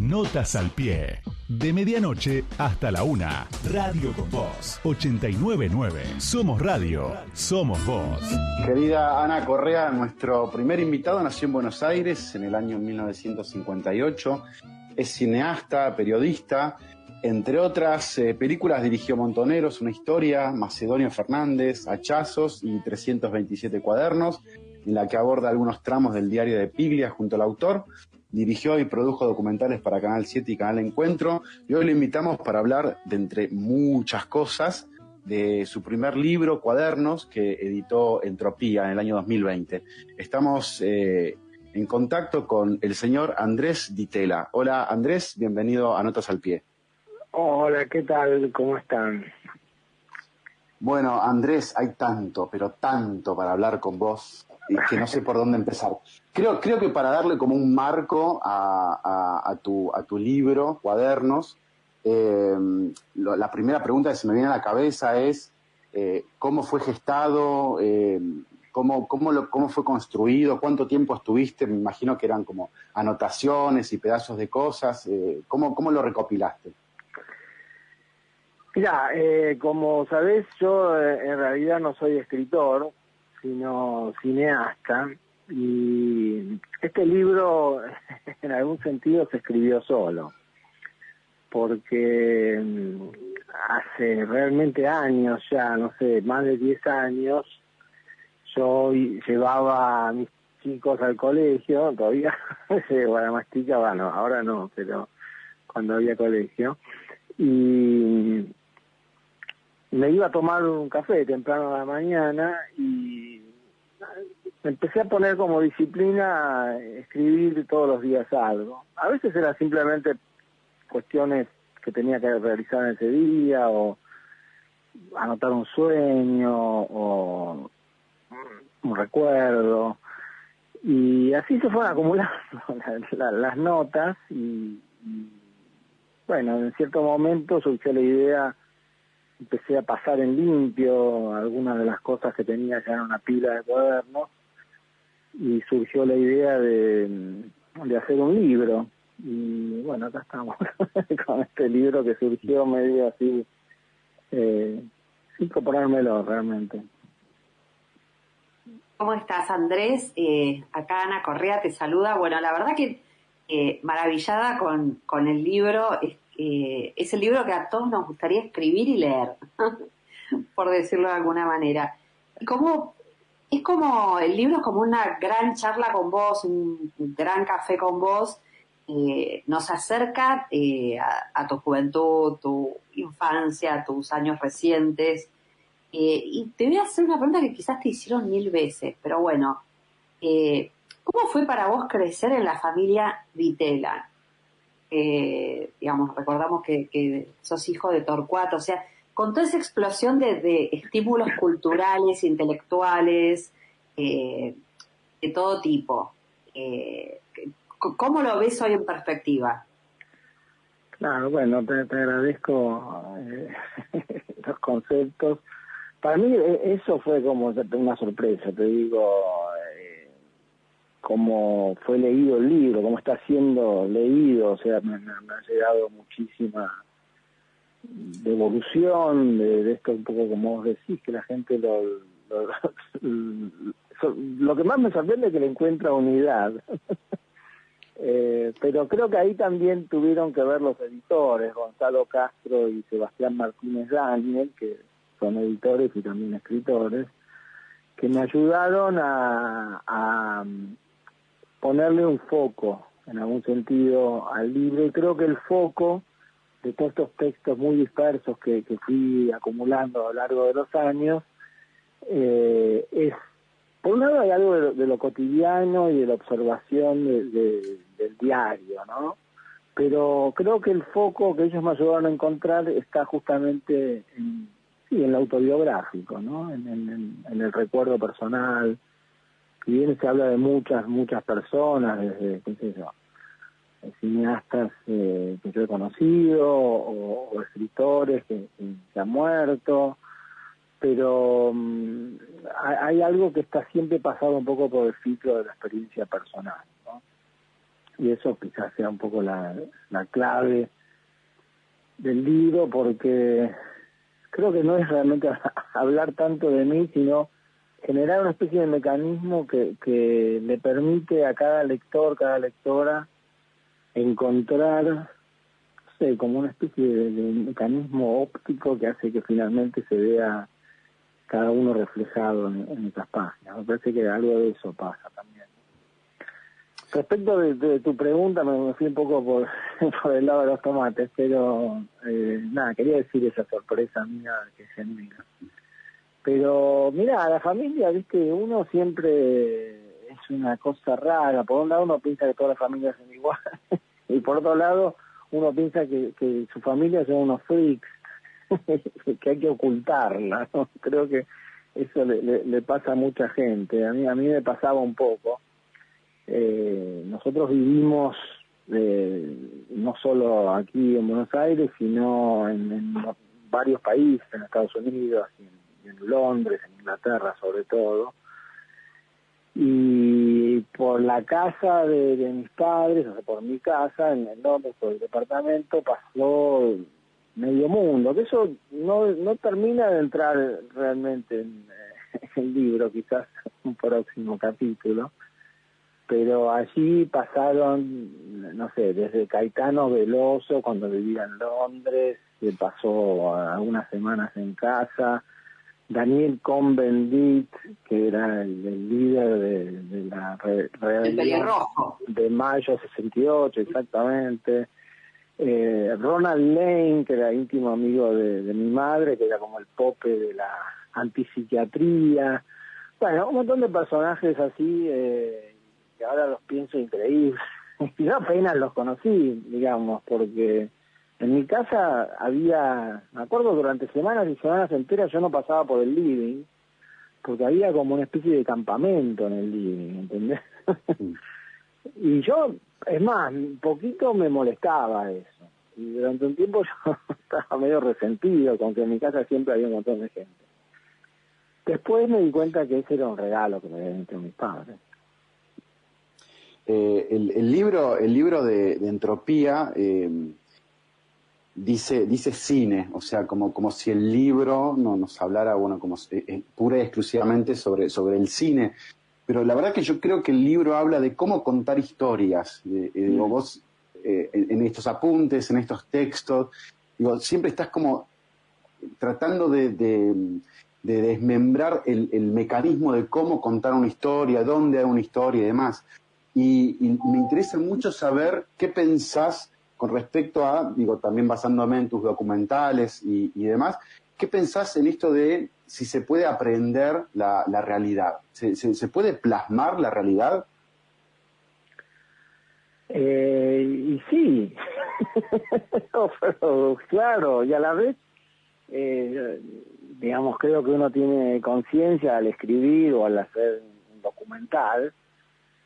Notas al pie. De medianoche hasta la 1. Radio con Voz. 899. Somos radio. Somos voz. Querida Ana Correa, nuestro primer invitado nació en Buenos Aires en el año 1958. Es cineasta, periodista. Entre otras películas dirigió Montoneros, una historia, Macedonio Fernández, Hachazos y 327 cuadernos, en la que aborda algunos tramos del diario de Piglia junto al autor. Dirigió y produjo documentales para Canal 7 y Canal Encuentro, y hoy lo invitamos para hablar, de entre muchas cosas, de su primer libro, Cuadernos, que editó Entropía en el año 2020. Estamos en contacto con el señor Andrés Di Tella. Hola Andrés, bienvenido a Notas al Pie. Hola, ¿qué tal? ¿Cómo están? Bueno, Andrés, hay tanto, pero tanto para hablar con vos, que no sé por dónde empezar. Creo que para darle como un marco a tu libro, Cuadernos, la primera pregunta que se me viene a la cabeza es ¿cómo fue gestado? ¿Cómo fue construido? ¿Cuánto tiempo estuviste? Me imagino que eran como anotaciones y pedazos de cosas. ¿Cómo lo recopilaste? Mira, como sabés, yo en realidad no soy escritor, sino cineasta, y este libro en algún sentido se escribió solo, porque hace realmente años ya, no sé, más de 10 años, yo llevaba a mis chicos al colegio, todavía se Guadamastica, bueno, ahora no, pero cuando había colegio, y me iba a tomar un café temprano a la mañana y empecé a poner como disciplina escribir todos los días algo. A veces eran simplemente cuestiones que tenía que realizar en ese día, o anotar un sueño, o un recuerdo. Y así se fueron acumulando las notas y, bueno, en cierto momento surgió la idea. Empecé a pasar en limpio algunas de las cosas que tenía ya en una pila de cuadernos, y surgió la idea de hacer un libro. Y bueno, acá estamos con este libro que surgió medio así, sin proponérmelo realmente. ¿Cómo estás, Andrés? Acá Ana Correa te saluda. Bueno, la verdad que maravillada con el libro. Es el libro que a todos nos gustaría escribir y leer, por decirlo de alguna manera. El libro es como una gran charla con vos, un gran café con vos. Nos acerca a tu juventud, tu infancia, tus años recientes. Y te voy a hacer una pregunta que quizás te hicieron 1000 veces, pero bueno, ¿cómo fue para vos crecer en la familia Di Tella? Digamos, recordamos que sos hijo de Torcuato, o sea, con toda esa explosión de estímulos culturales, intelectuales, de todo tipo, ¿cómo lo ves hoy en perspectiva? Claro, bueno, te agradezco los conceptos. Para mí eso fue como una sorpresa, te digo, cómo fue leído el libro, cómo está siendo leído, o sea, me ha llegado muchísima devolución de esto, un poco como vos decís, que la gente lo que más me sorprende es que le encuentra unidad. Pero creo que ahí también tuvieron que ver los editores, Gonzalo Castro y Sebastián Martínez Daniel, que son editores y también escritores, que me ayudaron a ponerle un foco, en algún sentido, al libro. Y creo que el foco de todos estos textos muy dispersos que fui acumulando a lo largo de los años, es, por un lado hay algo de lo cotidiano y de la observación del diario, ¿no? Pero creo que el foco que ellos me ayudaron a encontrar está justamente en lo autobiográfico, ¿no? En el recuerdo personal. Si bien se habla de muchas personas, desde, qué sé yo, cineastas que yo he conocido, o escritores que han muerto, pero hay algo que está siempre pasado un poco por el filtro de la experiencia personal, ¿no? y eso quizás sea un poco la clave del libro, porque creo que no es realmente hablar tanto de mí, sino generar una especie de mecanismo que le permite a cada lector, cada lectora, encontrar, no sé, como una especie de mecanismo óptico que hace que finalmente se vea cada uno reflejado en esas páginas. Me parece que algo de eso pasa también. Respecto de tu pregunta, me fui un poco por el lado de los tomates, pero nada, quería decir esa sorpresa mía que es genuina. Pero mira, la familia, viste, uno siempre es una cosa rara. Por un lado uno piensa que todas las familias son iguales, y por otro lado uno piensa que su familia son unos freaks, que hay que ocultarla, ¿no? Creo que eso le pasa a mucha gente. A mí me pasaba un poco. Nosotros vivimos no solo aquí en Buenos Aires, sino en varios países, en Estados Unidos, en Londres, en Inglaterra sobre todo. Y por la casa de mis padres, o sea, por mi casa, en Londres, por el departamento, pasó medio mundo, que eso no termina de entrar realmente en el libro, quizás un próximo capítulo, pero allí pasaron, no sé, desde Caetano Veloso, cuando vivía en Londres, que pasó algunas semanas en casa, Daniel Cohn-Bendit, que era el líder de la rebelión de mayo 68, exactamente, Ronald Lane, que era íntimo amigo de mi madre, que era como el Pope de la antipsiquiatría. Bueno, un montón de personajes así, que ahora los pienso increíbles. Yo apenas los conocí, digamos, porque en mi casa había, me acuerdo, durante semanas y semanas enteras yo no pasaba por el living, porque había como una especie de campamento en el living, ¿entendés? Y yo, es más, un poquito me molestaba eso. Y durante un tiempo yo estaba medio resentido con que en mi casa siempre había un montón de gente. Después me di cuenta que ese era un regalo que me habían hecho mis padres. El libro de Entropía dice cine, o sea, como si el libro no nos hablara, bueno, como pura y exclusivamente sobre el cine. Pero la verdad que yo creo que el libro habla de cómo contar historias. Digo, vos en estos apuntes, en estos textos, digo, siempre estás como tratando de desmembrar el mecanismo de cómo contar una historia, dónde hay una historia y demás. Y me interesa mucho saber qué pensás con respecto a, digo, también basándome en tus documentales y demás, ¿qué pensás en esto de si se puede aprender la realidad? ¿Se puede plasmar la realidad? Y sí, no, pero claro, y a la vez, digamos, creo que uno tiene conciencia al escribir o al hacer un documental,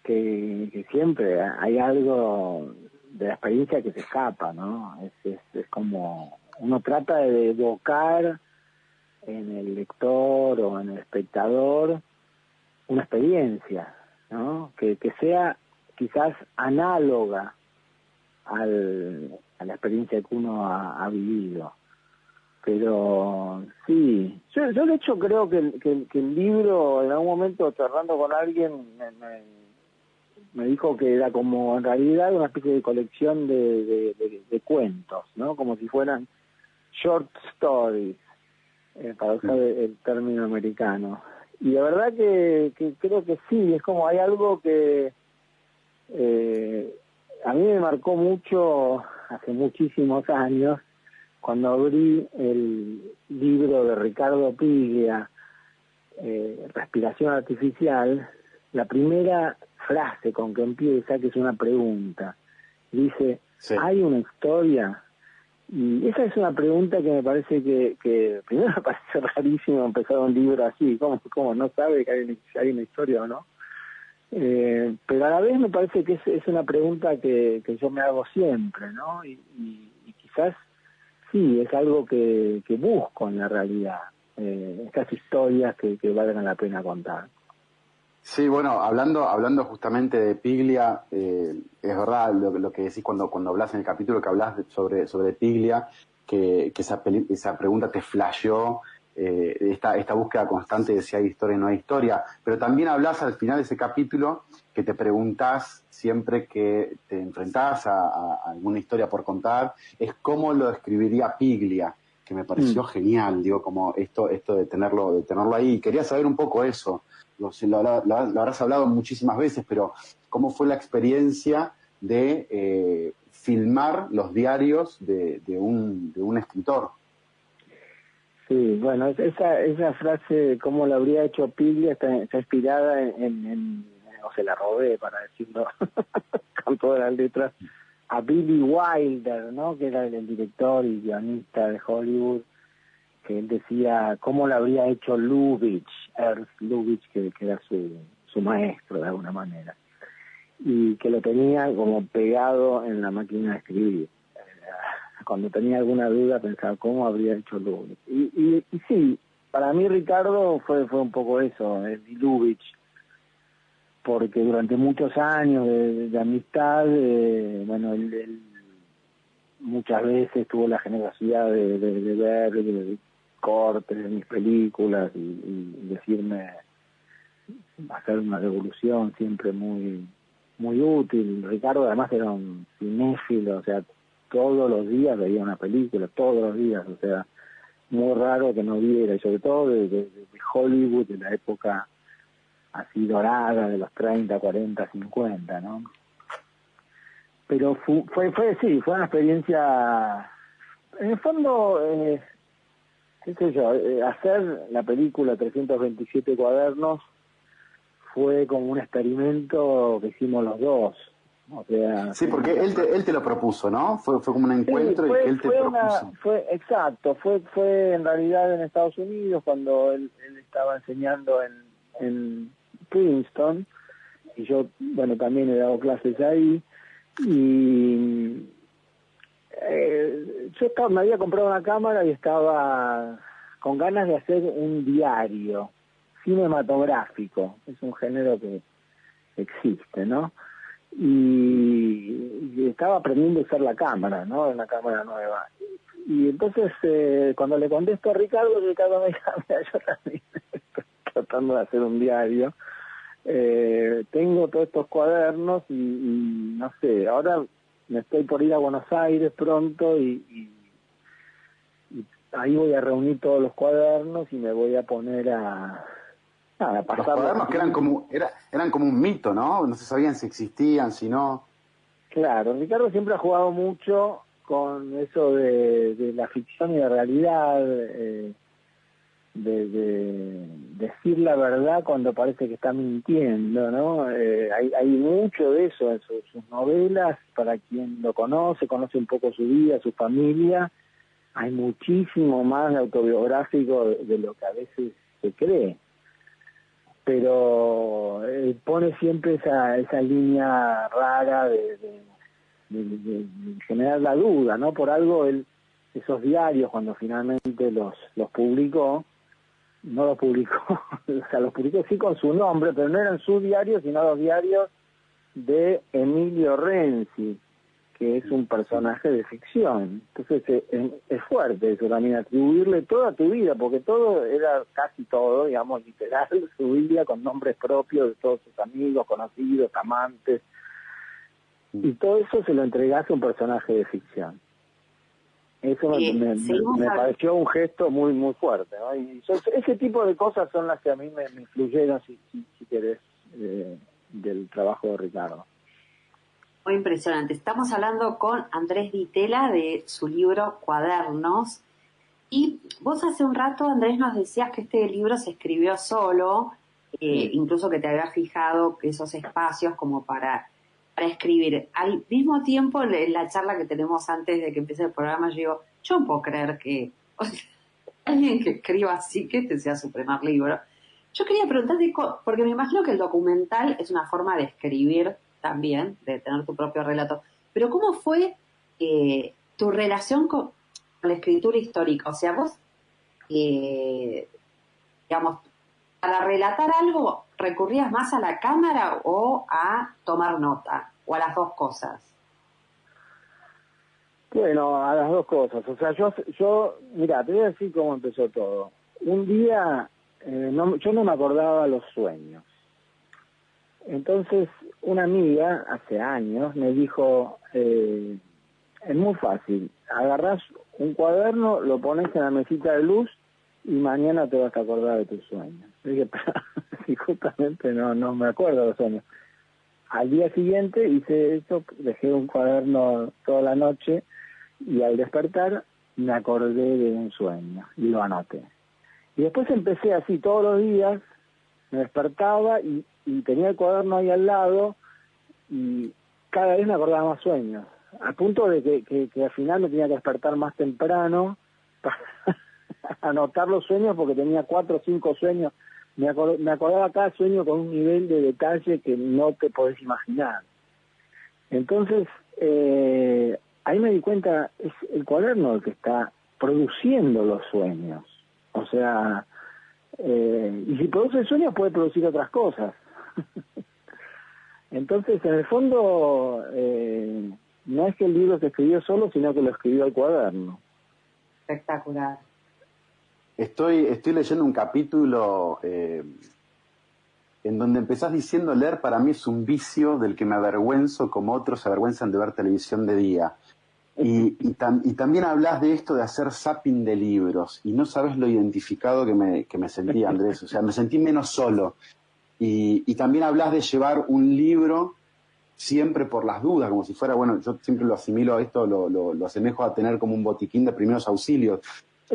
que siempre hay algo de la experiencia que se escapa, ¿no? Es como, uno trata de evocar en el lector o en el espectador una experiencia, ¿no? Que sea quizás análoga a la experiencia que uno ha vivido. Pero sí, yo de hecho creo que el libro, en algún momento charlando con alguien, me dijo que era como en realidad una especie de colección de cuentos, ¿no? Como si fueran short stories, para usar el término americano. Y la verdad que creo que sí, es como hay algo que a mí me marcó mucho hace muchísimos años, cuando abrí el libro de Ricardo Piglia, Respiración Artificial. La primera frase con que empieza, que es una pregunta, dice, sí, ¿hay una historia? Y esa es una pregunta que me parece que primero me parece rarísimo empezar un libro así, ¿cómo no sabe que hay una historia o no? Pero a la vez me parece que es una pregunta que yo me hago siempre, ¿no? Y quizás sí, es algo que busco en la realidad, estas historias que valgan la pena contar. Sí, bueno, hablando justamente de Piglia, es verdad lo que decís cuando hablas en el capítulo que hablas sobre Piglia, que esa pregunta te flasheó, esta búsqueda constante de si hay historia o no hay historia, pero también hablas al final de ese capítulo que te preguntás siempre que te enfrentás a alguna historia por contar, es cómo lo escribiría Piglia, que me pareció genial, digo, como esto de tenerlo ahí. Quería saber un poco eso. Lo habrás hablado muchísimas veces, pero ¿cómo fue la experiencia de filmar los diarios de un escritor? Sí, bueno, esa frase, cómo lo habría hecho Piglia, está inspirada o se la robé, para decirlo con todas las letras, a Billy Wilder, ¿no? Que era el director y guionista de Hollywood, que él decía cómo lo habría hecho Lubitsch, Ernst Lubitsch, que era su maestro de alguna manera, y que lo tenía como pegado en la máquina de escribir. Cuando tenía alguna duda pensaba cómo habría hecho Lubitsch. Y sí, para mí Ricardo fue un poco eso, Lubitsch, porque durante muchos años de amistad, bueno, él muchas veces tuvo la generosidad de ver cortes de mis películas y decirme, hacer una devolución siempre muy muy útil. Ricardo además era un cinéfilo, o sea, todos los días veía una película, todos los días, o sea, muy raro que no viera, y sobre todo de Hollywood, de la época así dorada, de los 30, 40, 50, ¿no? Pero fue una experiencia, en el fondo, qué sé yo, hacer la película 327 cuadernos fue como un experimento que hicimos los dos. O sea, sí, porque él te lo propuso, ¿no? Fue como un encuentro, sí, y que él te propuso. Exacto, fue en realidad en Estados Unidos, cuando él estaba enseñando en Princeton, y yo, bueno, también he dado clases ahí, y yo me había comprado una cámara y estaba con ganas de hacer un diario cinematográfico. Es un género que existe, ¿no? Y estaba aprendiendo a usar la cámara, ¿no? Una cámara nueva. Y entonces, cuando le contesto a Ricardo me dijo, mira, yo también estoy tratando de hacer un diario. Tengo todos estos cuadernos y no sé, ahora me estoy por ir a Buenos Aires pronto y ahí voy a reunir todos los cuadernos y me voy a poner a pasar. Los cuadernos que eran como un mito, ¿no? No se sabían si existían, si no. Claro, Ricardo siempre ha jugado mucho con eso de la ficción y la realidad, de decir la verdad cuando parece que está mintiendo, ¿no? Hay mucho de eso en sus novelas. Para quien lo conoce un poco su vida, su familia, hay muchísimo más autobiográfico de lo que a veces se cree. Pero pone siempre esa línea rara de generar la duda, ¿no? Por algo esos diarios, cuando finalmente los publicó, no los publicó, o sea, los publicó sí con su nombre, pero no eran sus diarios, sino los diarios de Emilio Renzi, que es un personaje de ficción. Entonces es fuerte eso también, atribuirle toda tu vida, porque todo era, casi todo, digamos, literal, su vida con nombres propios de todos sus amigos, conocidos, amantes, y todo eso se lo entregás a un personaje de ficción. Eso me pareció un gesto muy muy fuerte, ¿no? Y ese tipo de cosas son las que a mí me influyeron, si querés, del trabajo de Ricardo. Muy impresionante. Estamos hablando con Andrés Ditela de su libro Cuadernos. Y vos hace un rato, Andrés, nos decías que este libro se escribió solo, incluso que te había fijado esos espacios como para escribir. Al mismo tiempo, en la charla que tenemos antes de que empiece el programa, yo digo, yo no puedo creer que alguien que escriba así, que este sea su primer libro. Yo quería preguntarte, porque me imagino que el documental es una forma de escribir también, de tener tu propio relato, pero ¿cómo fue tu relación con la escritura histórica? O sea, vos, digamos, para relatar algo, recurrías más a la cámara o a tomar nota? ¿O a las dos cosas? Bueno, a las dos cosas. O sea, yo mira, te voy a decir cómo empezó todo. Un día, yo no me acordaba los sueños. Entonces, una amiga, hace años, me dijo, es muy fácil, agarrás un cuaderno, lo pones en la mesita de luz y mañana te vas a acordar de tus sueños. Y dije, y justamente no me acuerdo de los sueños. Al día siguiente hice eso, dejé un cuaderno toda la noche y al despertar me acordé de un sueño y lo anoté. Y después empecé así todos los días, me despertaba y tenía el cuaderno ahí al lado y cada vez me acordaba más sueños, al punto de que al final me tenía que despertar más temprano para anotar los sueños porque tenía 4 o 5 sueños. Me acordaba cada sueño con un nivel de detalle que no te podés imaginar. Entonces, ahí me di cuenta, es el cuaderno el que está produciendo los sueños. O sea, y si produce sueños puede producir otras cosas. Entonces, en el fondo, no es que el libro se escribió solo, sino que lo escribió el cuaderno. Espectacular. Estoy leyendo un capítulo en donde empezás diciendo: leer para mí es un vicio del que me avergüenzo como otros se avergüenzan de ver televisión de día. Y también hablas de esto de hacer zapping de libros, y no sabes lo identificado que me sentí, Andrés. O sea, me sentí menos solo. Y también hablas de llevar un libro siempre por las dudas, como si fuera, bueno, yo siempre lo asimilo a esto, lo asemejo a tener como un botiquín de primeros auxilios.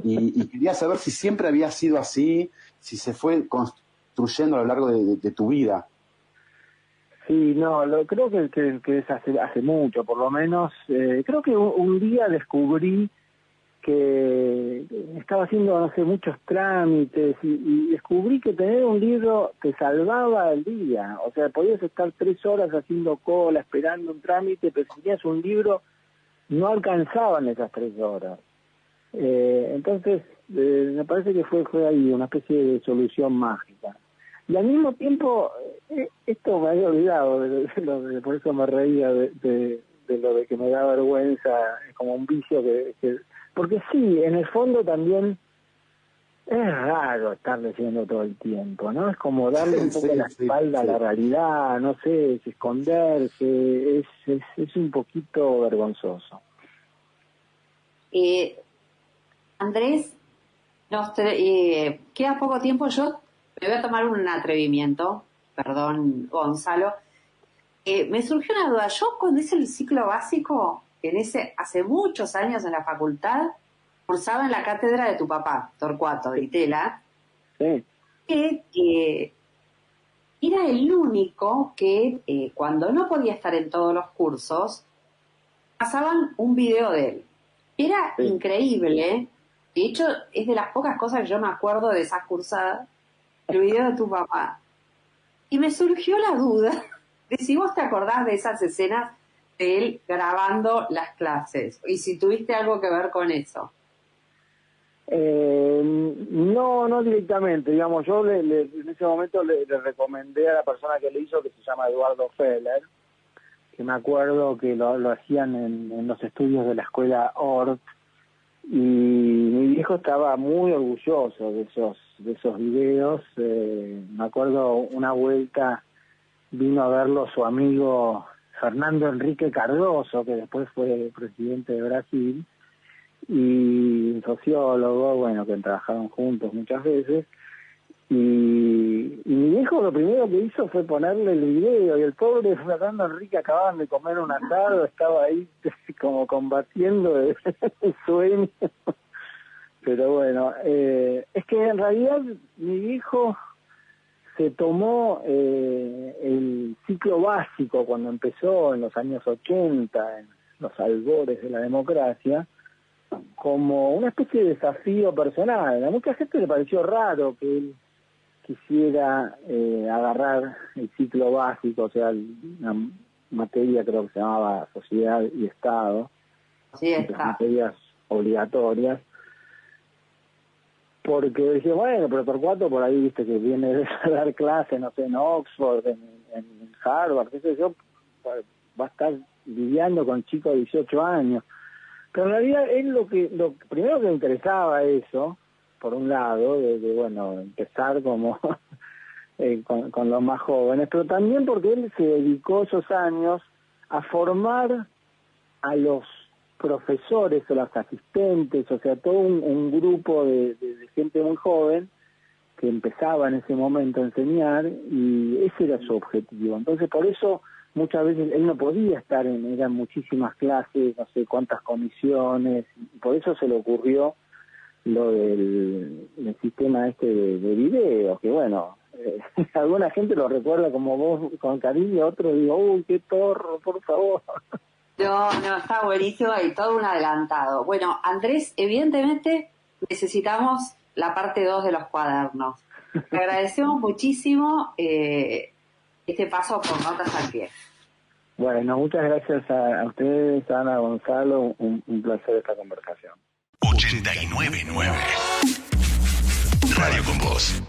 Y quería saber si siempre había sido así, si se fue construyendo a lo largo de tu vida. Sí, no, creo que es hace mucho, por lo menos. Creo que un día descubrí que estaba haciendo, no sé, muchos trámites y descubrí que tener un libro te salvaba el día. O sea, podías estar 3 horas haciendo cola, esperando un trámite, pero si tenías un libro, no alcanzaban esas 3 horas. Entonces, me parece que fue ahí una especie de solución mágica. Y al mismo tiempo, esto me había olvidado, por eso me reía de lo de que me da vergüenza, como un vicio porque sí, en el fondo también es raro estar leyendo todo el tiempo, ¿no? Es como darle un poco la espalda a la realidad, no sé, es esconderse, es un poquito vergonzoso. Andrés, queda poco tiempo. Yo me voy a tomar un atrevimiento, perdón, Gonzalo. Me surgió una duda. Yo cuando hice el ciclo básico, hace muchos años en la facultad, cursaba en la cátedra de tu papá, Torcuato Di Tella, sí, que era el único que cuando no podía estar en todos los cursos, pasaban un video de él. Era increíble, ¿eh? De hecho, es de las pocas cosas que yo me acuerdo de esas cursadas, el video de tu papá. Y me surgió la duda de si vos te acordás de esas escenas de él grabando las clases, y si tuviste algo que ver con eso. No directamente, digamos, yo en ese momento le recomendé a la persona que le hizo, que se llama Eduardo Feller, que me acuerdo que lo hacían en los estudios de la escuela Ort, y mi viejo estaba muy orgulloso de esos videos. Me acuerdo una vuelta vino a verlo su amigo Fernando Enrique Cardoso, que después fue presidente de Brasil, y un sociólogo, bueno, que trabajaron juntos muchas veces, y mi viejo lo primero que hizo fue ponerle el video, y el pobre Fernando Enrique acababan de comer un asado, estaba ahí como combatiendo el sueño. Pero bueno, es que en realidad mi viejo se tomó el ciclo básico cuando empezó en los años 80, en los albores de la democracia, como una especie de desafío personal. A mucha gente le pareció raro que él quisiera agarrar el ciclo básico, o sea, una materia creo que se llamaba Sociedad y Estado, Sí, las materias obligatorias. porque decía, bueno, pero Torcuato por ahí, viste, que viene a dar clases, no sé, en Oxford, en Harvard, qué sé yo, va a estar lidiando con chicos de 18 años. Pero en realidad él lo primero que le interesaba eso, por un lado, de bueno, empezar como con los más jóvenes, pero también porque él se dedicó esos años a formar a los profesores o los asistentes, o sea, todo un grupo de gente muy joven que empezaba en ese momento a enseñar, y ese era su objetivo. Entonces, por eso muchas veces él no podía estar eran muchísimas clases, no sé cuántas comisiones, y por eso se le ocurrió lo del sistema de video, que bueno, alguna gente lo recuerda como vos con cariño, otro digo, uy, qué torro, por favor. No, está buenísimo y todo un adelantado. Bueno, Andrés, evidentemente necesitamos la parte 2 de los cuadernos. Te agradecemos muchísimo este paso por Notas al Pie. Bueno, muchas gracias a ustedes, Ana, Gonzalo, un placer esta conversación. 89.9 Radio con Voz.